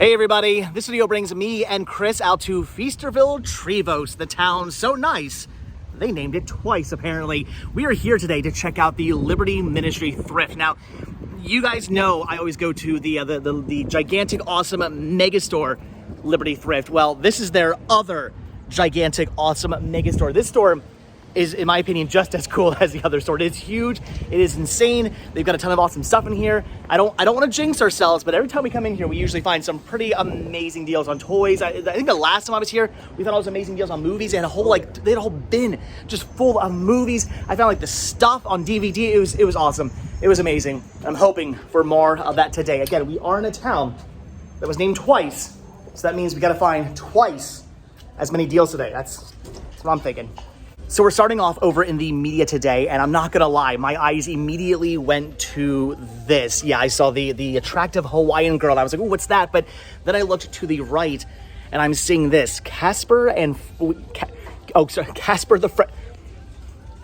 Hey everybody, this video brings me and Chris out to Feasterville-Trevose, the town so nice they named it twice apparently. We are here today to check out the Liberty Ministry Thrift. Now, you guys know I always go to the gigantic, awesome mega store, Liberty Thrift. Well, this is their other gigantic, awesome mega store. This store is, in my opinion, just as cool as the other store. It is huge. It is insane. They've got a ton of awesome stuff in here. I don't want to jinx ourselves, but every time we come in here, we usually find some pretty amazing deals on toys. I think the last time I was here, we found all those amazing deals on movies. They had a whole bin just full of movies. I found the stuff on DVD. It was awesome. It was amazing. I'm hoping for more of that today. Again, we are in a town that was named twice, so that means we got to find twice as many deals today. That's what I'm thinking. So we're starting off over in the media today, and I'm not gonna lie, my eyes immediately went to this. Yeah, I saw the attractive Hawaiian girl. I was like, oh, what's that? But then I looked to the right, and I'm seeing this. Casper the I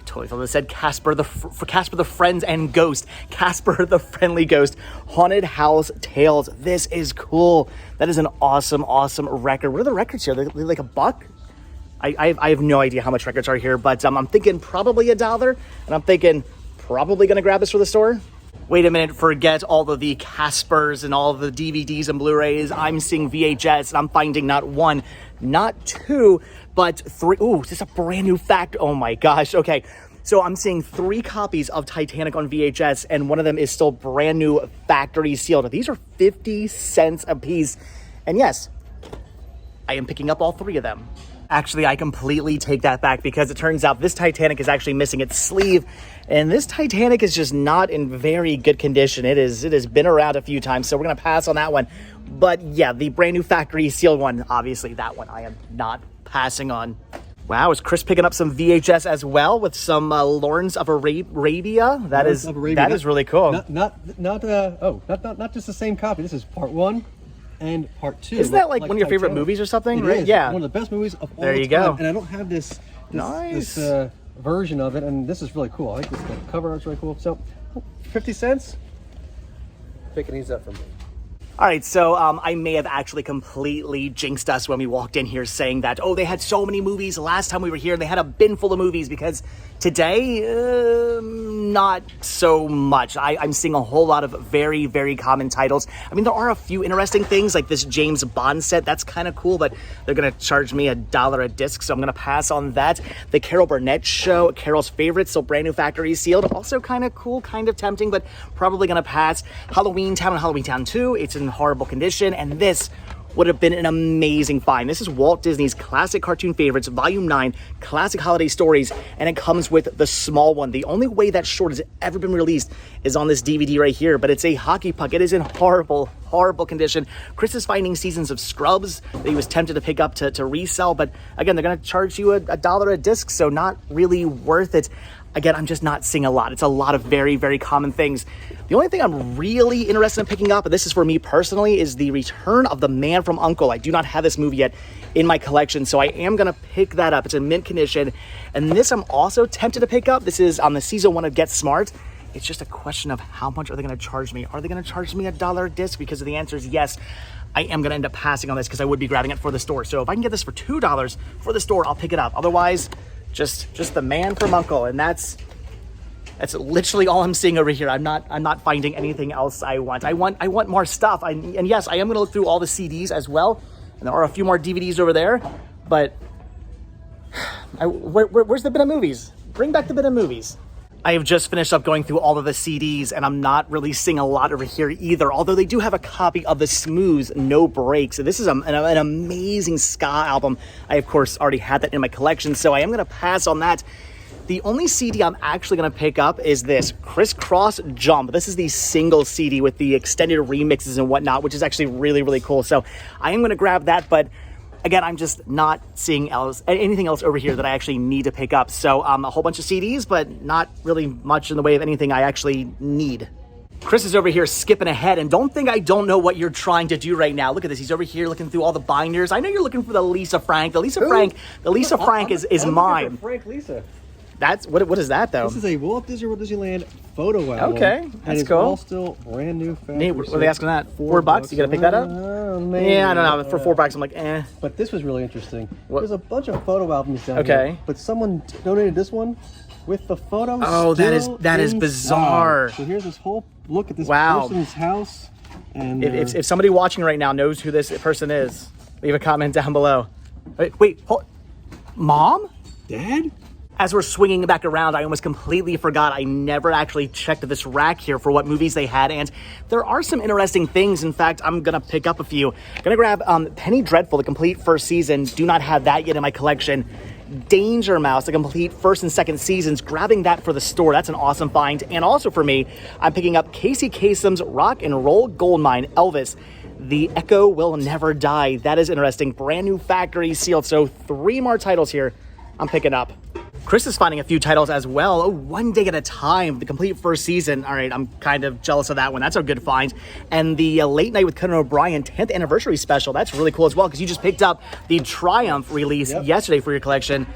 totally thought it said Casper the Friends and Ghost. Casper the Friendly Ghost. Haunted House Tales. This is cool. That is an awesome, awesome record. What are the records here? They're like $1? I have no idea how much records are here, but I'm thinking probably $1, and I'm thinking probably gonna grab this for the store. Wait a minute, forget all of the Caspers and all of the DVDs and Blu-rays. I'm seeing VHS, and I'm finding not one, not two, but three. Ooh, this is a brand new fact. Oh my gosh, okay. So I'm seeing 3 copies of Titanic on VHS, and one of them is still brand new factory sealed. These are 50 cents a piece, and yes, I am picking up all 3 of them. Actually, I completely take that back because it turns out this Titanic is actually missing its sleeve, and this Titanic is just not in very good condition. It has been around a few times, so we're gonna pass on that one. But yeah, the brand new factory sealed one, obviously that one I am not passing on. Wow, is Chris picking up some VHS as well with some Lawrence of Arabia? That is really cool. Not just the same copy. This is part 1. And part 2. Isn't that like one of your favorite movies or something? It right? Is. Yeah. One of the best movies of all time. There you go. go. And I don't have this version of it, and this is really cool. I think the cover art's really cool. So, 50 cents? Picking these up for me. All right, so I may have actually completely jinxed us when we walked in here saying that, oh, they had so many movies last time we were here. They had a bin full of movies, because today, not so much. I'm seeing a whole lot of very, very common titles. I mean, there are a few interesting things, like this James Bond set. That's kind of cool, but they're going to charge me $1 a disc, so I'm going to pass on that. The Carol Burnett Show, Carol's Favorite, still brand new factory sealed. Also kind of cool, kind of tempting, but probably going to pass. Halloween Town and Halloween Town 2. It's in horrible condition, and this would have been an amazing find. This is Walt Disney's Classic Cartoon Favorites, Volume 9, Classic Holiday Stories, and it comes with the small one. The only way that short has ever been released is on this DVD right here, but it's a hockey puck. It is in horrible, horrible condition. Chris is finding seasons of Scrubs that he was tempted to pick up to resell, but again, they're going to charge you $1 a disc, so not really worth it. Again, I'm just not seeing a lot. It's a lot of very, very common things. The only thing I'm really interested in picking up, and this is for me personally, is The Return of the Man from U.N.C.L.E. I do not have this movie yet in my collection, so I am going to pick that up. It's in mint condition. And this I'm also tempted to pick up. This is on the season 1 of Get Smart. It's just a question of how much are they going to charge me? Are they going to charge me $1 a disc? Because the answer is yes. I am going to end up passing on this because I would be grabbing it for the store. So if I can get this for $2 for the store, I'll pick it up. Otherwise, just the Man from U.N.C.L.E. And that's literally all I'm seeing over here. I'm not finding anything else I want. I want more stuff. And yes, I am going to look through all the CDs as well. And there are a few more DVDs over there. But where's the bin of movies? Bring back the bin of movies. I have just finished up going through all of the CDs, and I'm not really seeing a lot over here either, although they do have a copy of the Smooth No Breaks. So this is an amazing ska album. I, of course, already had that in my collection, so I am going to pass on that. The only CD I'm actually going to pick up is this Crisscross Jump. This is the single CD with the extended remixes and whatnot, which is actually really, really cool. So I am going to grab that, but again, I'm just not seeing anything else over here that I actually need to pick up. So a whole bunch of CDs, but not really much in the way of anything I actually need. Chris is over here skipping ahead, and don't think I don't know what you're trying to do right now. Look at this. He's over here looking through all the binders. I know you're looking for the Lisa Frank. The Lisa Frank is mine. Frank Lisa. That's what is that though? This is a Walt Disney World Disneyland photo album. Okay, and that's it's cool. all still brand new. Nate, what are they asking that? $4? You gotta pick that up? Maybe. Yeah, I don't know. For $4, I'm like, eh. But this was really interesting. What? There's a bunch of photo albums down Okay. here. But someone donated this one with the photos. Oh, that is inside. bizarre. So here's this whole look at this Wow. person's house. And If somebody watching right now knows who this person is, leave a comment down below. Wait, hold. Mom? Dad? As we're swinging back around, I almost completely forgot. I never actually checked this rack here for what movies they had, and there are some interesting things. In fact, I'm gonna pick up a few. Gonna grab Penny Dreadful, the complete first season. Do not have that yet in my collection. Danger Mouse, the complete first and second seasons. Grabbing that for the store. That's an awesome find. And also for me, I'm picking up Casey Kasem's Rock and Roll Goldmine Elvis. The Echo Will Never Die. That is interesting. Brand new factory sealed. So 3 more titles here I'm picking up. Chris is finding a few titles as well. Oh, One Day at a Time, the complete first season. All right, I'm kind of jealous of that one. That's a good find. And the Late Night with Conan O'Brien 10th anniversary special. That's really cool as well because you just picked up the Triumph release yesterday for your collection.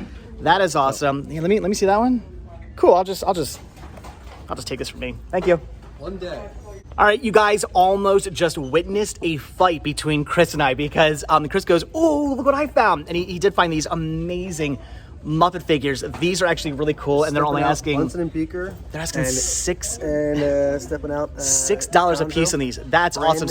That is awesome. Yeah, let me see that one. Cool. I'll just take this from me. Thank you. One day. All right, you guys almost just witnessed a fight between Chris and I because Chris goes, "Oh, look what I found," and he did find these amazing Muppet figures. These are actually really cool, and they're only asking. Bunsen and Beaker. They're asking stepping out $6 a piece on these. That's awesome.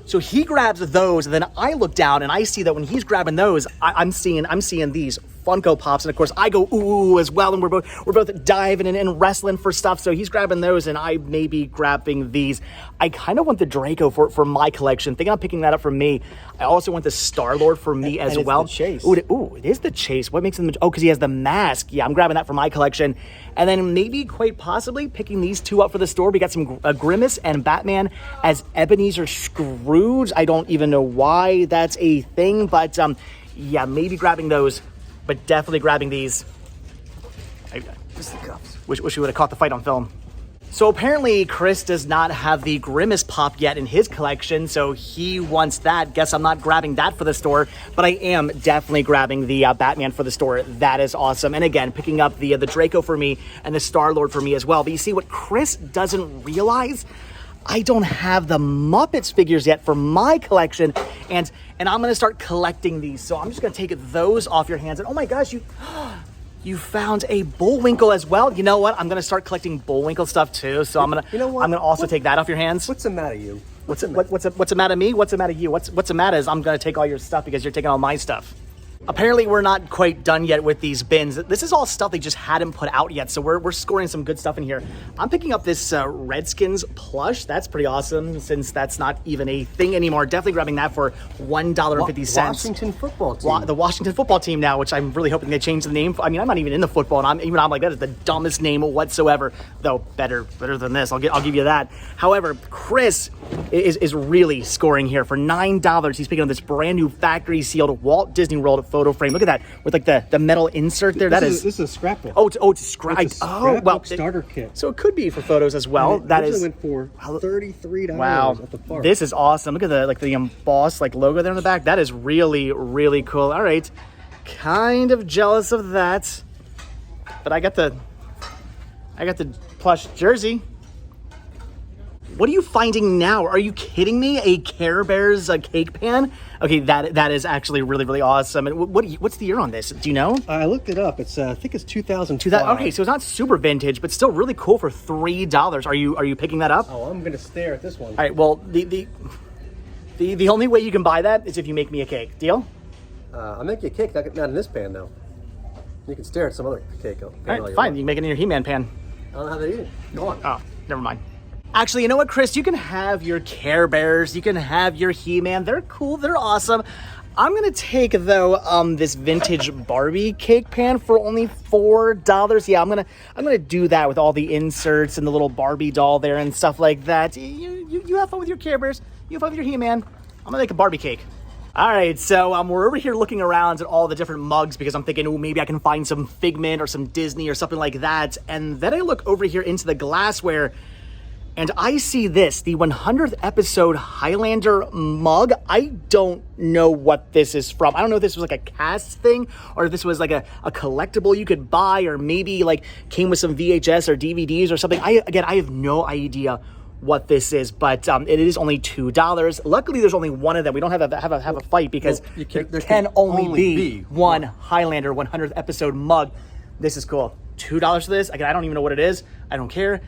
So he grabs those, and then I look down and I see that when he's grabbing those, I'm seeing these Funko Pops, and of course I go ooh as well, and we're both diving and wrestling for stuff. So he's grabbing those, and I may be grabbing these. I kind of want the Draco for my collection. Thinking I'm picking that up for me. I also want the Star-Lord for me as well. It's the Chase. Ooh, it is the Chase. What makes him? Oh, because he has the mask. Yeah, I'm grabbing that for my collection, and then maybe quite possibly picking these 2 up for the store. We got some Grimace and Batman as Ebenezer Scrooge. I don't even know why that's a thing, but yeah, maybe grabbing those. But definitely grabbing these. Wish we would have caught the fight on film. So apparently Chris does not have the Grimace Pop yet in his collection, so he wants that. Guess I'm not grabbing that for the store, but I am definitely grabbing the Batman for the store. That is awesome. And again, picking up the Draco for me and the Star-Lord for me as well. But you see what Chris doesn't realize? I don't have the Muppets figures yet for my collection, and I'm gonna start collecting these. So I'm just gonna take those off your hands. And oh my gosh, you found a Bullwinkle as well. You know what? I'm gonna start collecting Bullwinkle stuff too. So I'm gonna also take that off your hands. What's the matter, you? What's the matter of me? What's the matter of you? What's the matter is I'm gonna take all your stuff because you're taking all my stuff. Apparently, we're not quite done yet with these bins. This is all stuff they just hadn't put out yet, so we're scoring some good stuff in here. I'm picking up this Redskins plush. That's pretty awesome, since that's not even a thing anymore. Definitely grabbing that for $1.50. Washington football team. The Washington football team now, which I'm really hoping they change the name. I mean, I'm not even in the football, and I'm like, that is the dumbest name whatsoever. Though better than this. I'll give you that. However, Chris is really scoring here for $9. He's picking up this brand new factory sealed Walt Disney World photo frame. Look at that with like the metal insert there. This is a scrapbook. It's a scrapbook starter kit. So it could be for photos as well. That is went for $33 wow. at the park. This is awesome. Look at the embossed logo there on the back. That is really, really cool. All right, kind of jealous of that, but I got the plush jersey. What are you finding now? Are you kidding me? A Care Bears cake pan? Okay, that is actually really, really awesome. And what's the year on this? Do you know? I looked it up. It's I think it's 2005. Okay, so it's not super vintage, but still really cool for $3. Are you picking that up? Oh, I'm gonna stare at this one. All right. Well, the only way you can buy that is if you make me a cake. Deal? I'll make you a cake, not in this pan though. You can stare at some other cake. All right, fine. You can make it in your He-Man pan. I don't know how they eat it. Go on. Oh, never mind. Actually, you know what, Chris? You can have your Care Bears. You can have your He-Man. They're cool. They're awesome. I'm going to take, though, this vintage Barbie cake pan for only $4. Yeah, I'm gonna do that with all the inserts and the little Barbie doll there and stuff like that. You have fun with your Care Bears. You have fun with your He-Man. I'm going to make a Barbie cake. All right, so we're over here looking around at all the different mugs because I'm thinking, oh, maybe I can find some Figment or some Disney or something like that. And then I look over here into the glassware. And I see this, the 100th episode Highlander mug. I don't know what this is from. I don't know if this was like a cast thing or if this was like a collectible you could buy, or maybe like came with some VHS or DVDs or something. I have no idea what this is, but it is only $2. Luckily, there's only one of them. We don't have a fight because there can only be one Highlander 100th episode mug. This is cool. $2 for this. Again, I don't even know what it is. I don't care.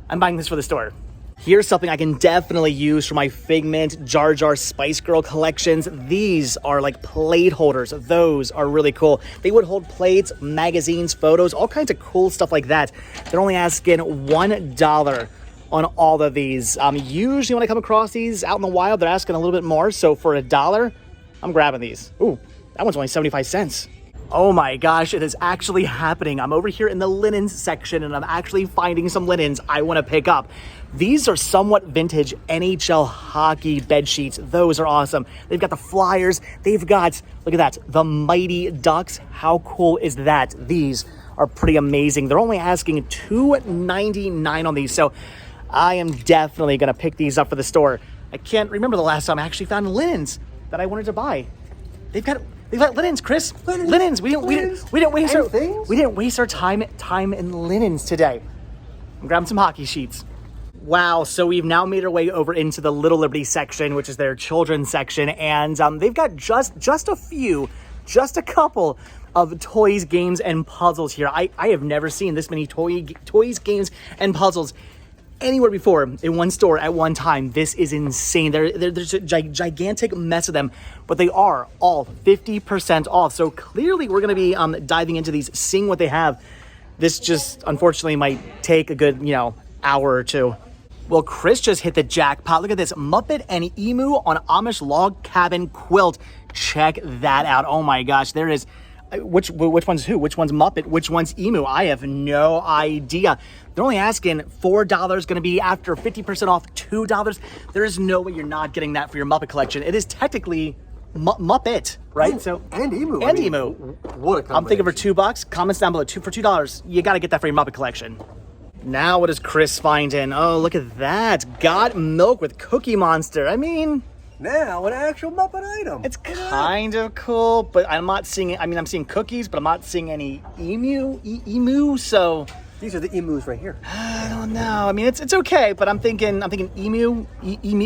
I'm buying this for the store. Here's something I can definitely use for my Figment, Jar Jar, Spice Girl collections. These are like plate holders. Those are really cool. They would hold plates, magazines, photos, all kinds of cool stuff like that. They're only asking $1 on all of these. Usually when I come across these out in the wild, they're asking a little bit more. So for $1, I'm grabbing these. Ooh, that one's only 75 cents. Oh my gosh, it is actually happening. I'm over here in the linens section and I'm actually finding some linens I want to pick up. These are somewhat vintage NHL hockey bed sheets. Those are awesome. They've got the Flyers. They've got, look at that, the Mighty Ducks. How cool is that? These are pretty amazing. They're only asking $2.99 on these. So I am definitely going to pick these up for the store. I can't remember the last time I actually found linens that I wanted to buy. They've got linens, Chris. Linens. We didn't waste our time in linens today. I'm grabbing some hockey sheets. Wow, so we've now made our way over into the Little Liberty section, which is their children's section, and they've got just a couple of toys, games, and puzzles here. I have never seen this many toys, games, and puzzles anywhere before in one store at one time. This is insane. There's a gigantic mess of them, but they are all 50% off. So clearly we're going to be diving into these, seeing what they have. This just unfortunately might take a good, hour or two. Well, Chris just hit the jackpot. Look at this, Muppet and Emu on Amish log cabin quilt. Check that out. Oh my gosh, there is. Which one's who? Which one's Muppet? Which one's Emu? I have no idea. They're only asking $4, going to be after 50% off $2. There is no way you're not getting that for your Muppet collection. It is technically Muppet, right? So and Emu. And Emu. What a combination. I'm thinking for $2. Comments down below. For $2, you got to get that for your Muppet collection. Now what does Chris find in? Oh, look at that. Got milk with Cookie Monster. I mean, now an actual Muppet item. It's kind of cool, but I'm not seeing it. I mean, I'm seeing cookies, but I'm not seeing any emu. So these are the emus right here. I don't know. I mean, it's okay, but I'm thinking emu.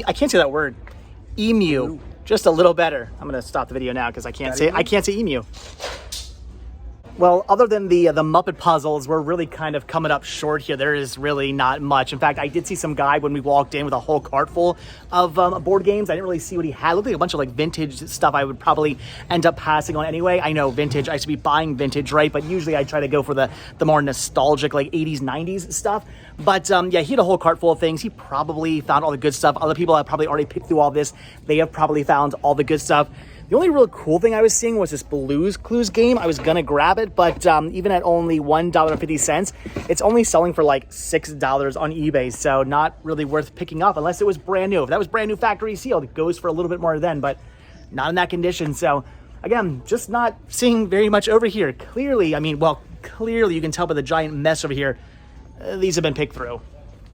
I can't say that word. Emu. Just a little better. I'm gonna stop the video now because I can't say emu. Well, other than the Muppet puzzles, we're really kind of coming up short here. There is really not much. In fact, I did see some guy when we walked in with a whole cart full of board games. I didn't really see what he had. It looked like a bunch of like vintage stuff I would probably end up passing on anyway. I know vintage, I should be buying vintage, right? But usually I try to go for the more nostalgic, like 80s, 90s stuff. But yeah, he had a whole cart full of things. He probably found all the good stuff. Other people have probably already picked through all this. They have probably found all the good stuff. The only real cool thing I was seeing was this Blues Clues game. I was gonna grab it, but even at only $1.50, it's only selling for like $6 on eBay, so not really worth picking up unless it was brand new. If that was brand new factory sealed, it goes for a little bit more then, but not in that condition. So again, just not seeing very much over here. Clearly you can tell by the giant mess over here, these have been picked through.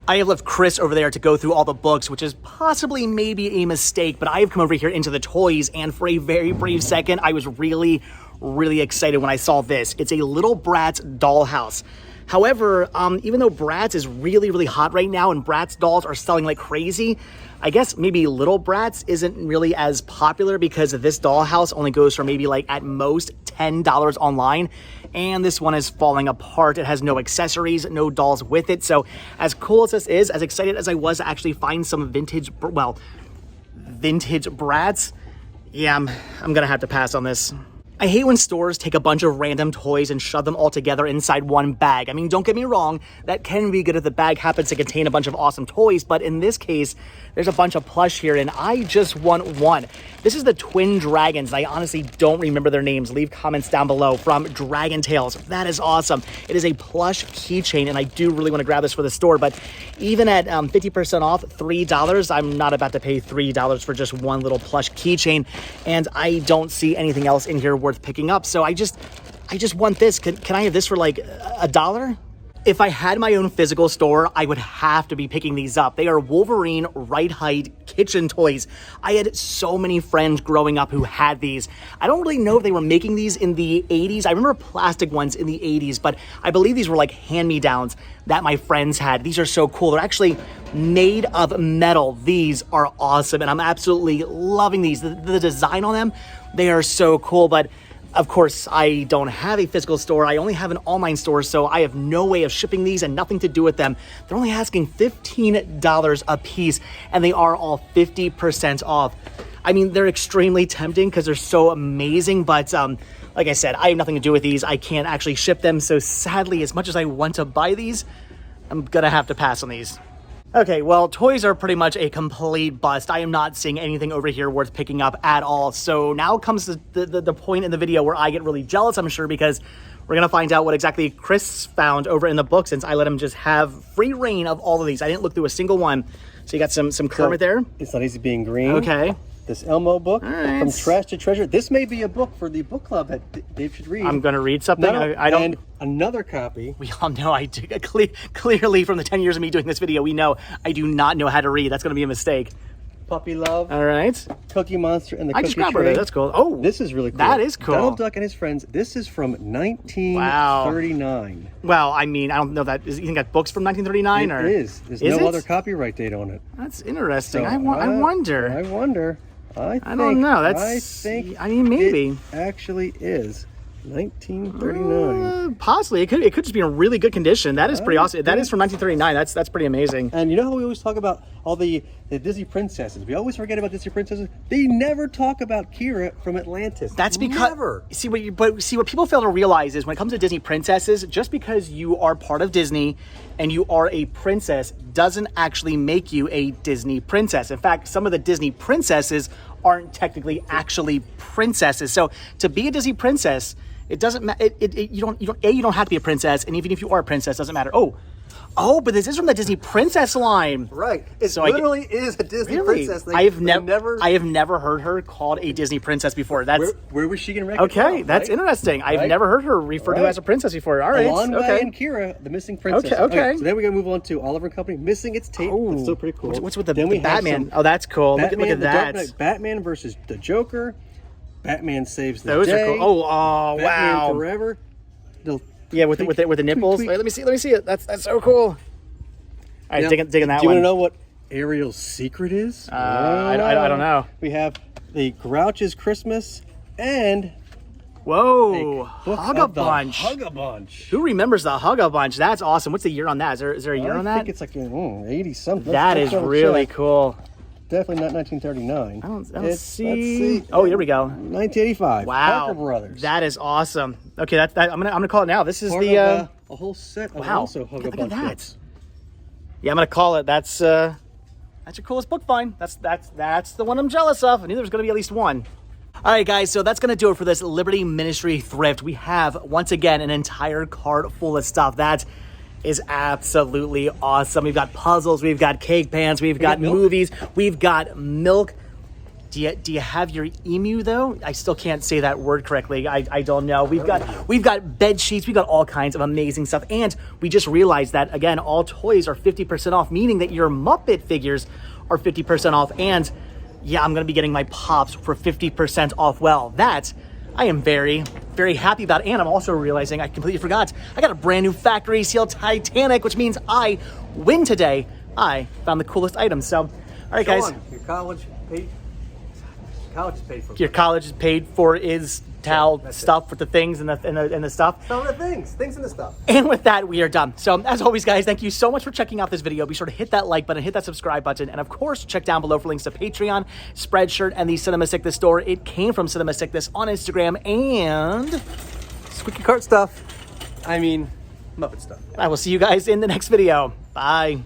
I have left Chris over there to go through all the books, which is possibly maybe a mistake, but I have come over here into the toys, and for a very brief second, I was really, really excited when I saw this. It's a Little Bratz dollhouse. However, even though Bratz is really, really hot right now and Bratz dolls are selling like crazy, I guess maybe Little Bratz isn't really as popular because this dollhouse only goes for maybe like at most $10 online. And this one is falling apart. It has no accessories, no dolls with it. So as cool as this is, as excited as I was to actually find some vintage Bratz, yeah, I'm gonna have to pass on this. I hate when stores take a bunch of random toys and shove them all together inside one bag. I mean, don't get me wrong, that can be good if the bag happens to contain a bunch of awesome toys, but in this case, there's a bunch of plush here, and I just want one. This is the Twin Dragons. I honestly don't remember their names. Leave comments down below. From Dragon Tales. That is awesome. It is a plush keychain, and I do really want to grab this for the store, but even at 50% off, $3, I'm not about to pay $3 for just one little plush keychain, and I don't see anything else in here worth picking up. So I just want this. Can I have this for like $1? If I had my own physical store, I would have to be picking these up. They are Wolverine right height kitchen toys. I had so many friends growing up who had these. I don't really know if they were making these in the 80s. I remember plastic ones in the 80s, but I believe these were like hand-me-downs that my friends had. These are so cool. They're actually made of metal. These are awesome, and I'm absolutely loving these. The design on them, they are so cool, but of course, I don't have a physical store. I only have an online store, so I have no way of shipping these and nothing to do with them. They're only asking $15 a piece, and they are all 50% off. I mean, they're extremely tempting because they're so amazing, but like I said, I have nothing to do with these. I can't actually ship them, so sadly, as much as I want to buy these, I'm gonna have to pass on these. Okay, well, toys are pretty much a complete bust. I am not seeing anything over here worth picking up at all. So now comes the point in the video where I get really jealous, I'm sure, because we're going to find out what exactly Chris found over in the book, since I let him just have free reign of all of these. I didn't look through a single one. So you got some Kermit there. It's Not Easy Being Green. Okay. This Elmo book, right. From Trash to Treasure. This may be a book for the book club that Dave should read. I'm going to read something. I don't. And another copy. We all know I do. Clearly, from the 10 years of me doing this video, we know I do not know how to read. That's going to be a mistake. Puppy Love. All right. Cookie Monster and the I Cookie just Tree. That's cool. Oh, this is really cool. That is cool. Donald Duck and His Friends. This is from 1939. Well, I mean, I don't know that. You think that book's from 1939? It or is. There's no other copyright date on it. That's interesting. So, I wonder. I wonder. I don't know. I mean, maybe. It actually is 1939. Possibly. It could just be in really good condition. That is pretty awesome. That is from 1939. That's pretty amazing. And you know how we always talk about all the Disney princesses? We always forget about Disney princesses. They never talk about Kira from Atlantis. That's because never. See what people fail to realize is when it comes to Disney princesses, just because you are part of Disney and you are a princess doesn't actually make you a Disney princess. In fact, some of the Disney princesses aren't technically actually princesses. So to be a Disney princess, it doesn't matter. You don't have to be a princess, and even if you are a princess, doesn't matter. Oh, but this is from the Disney princess line. Right. It literally is a Disney princess thing. I have never heard her called a Disney princess before. That's where was she going to recognize? Okay, that's interesting. I've never heard her referred to as a princess before. All right. Alonway and Kira, the missing princess. Okay. So then we're going to move on to Oliver and Company missing its tape. Oh, that's still pretty cool. What's with the Batman? Oh, that's cool. Look at that. Batman versus the Joker. Batman saves the Those day. are cool. Oh, Batman wow. Forever. Yeah, with the nipples. Wait, let me see it. That's so cool. All right, digging that one. Do you want to know what Ariel's secret is? I don't know. We have the Grouch's Christmas and Hug-a-Bunch. Hug-a-Bunch. Who remembers the Hug-a-Bunch? That's awesome. What's the year on that? Is there a year on that? I think it's like 80 something. That is really cool. Definitely not 1939. I don't see. Oh, here we go. 1985. Wow. Parker Brothers. That is awesome. Okay, I'm gonna call it now. This is a whole set of also Hug-a-Bunch. Look at that. Books. Yeah, I'm gonna call it. That's your coolest book find. That's the one I'm jealous of. I knew there was gonna be at least one. All right, guys, so that's going to do it for this Liberty Ministry thrift. We have, once again, an entire cart full of stuff. That is absolutely awesome. We've got puzzles, we've got cake pans, we've got movies, we've got milk. Do you have your emu, though? I still can't say that word correctly. I don't know. We've got bed sheets. We've got all kinds of amazing stuff. And we just realized that, again, all toys are 50% off, meaning that your Muppet figures are 50% off. And yeah, I'm going to be getting my Pops for 50% off. Well, that I am very, very happy about. And I'm also realizing I completely forgot. I got a brand new factory seal Titanic, which means I win today. I found the coolest items. So, all right, guys. Your college paid. College is paid for. Your college is paid for is towel stuff with the things and the stuff. Some of the things and the stuff. And with that, we are done. So as always, guys, thank you so much for checking out this video. Be sure to hit that like button, hit that subscribe button, and of course, check down below for links to Patreon, Spreadshirt, and the Cinema Sickness store. It came from Cinema Sickness on Instagram and Squeaky Cart stuff. I mean, Muppet stuff. I will see you guys in the next video. Bye.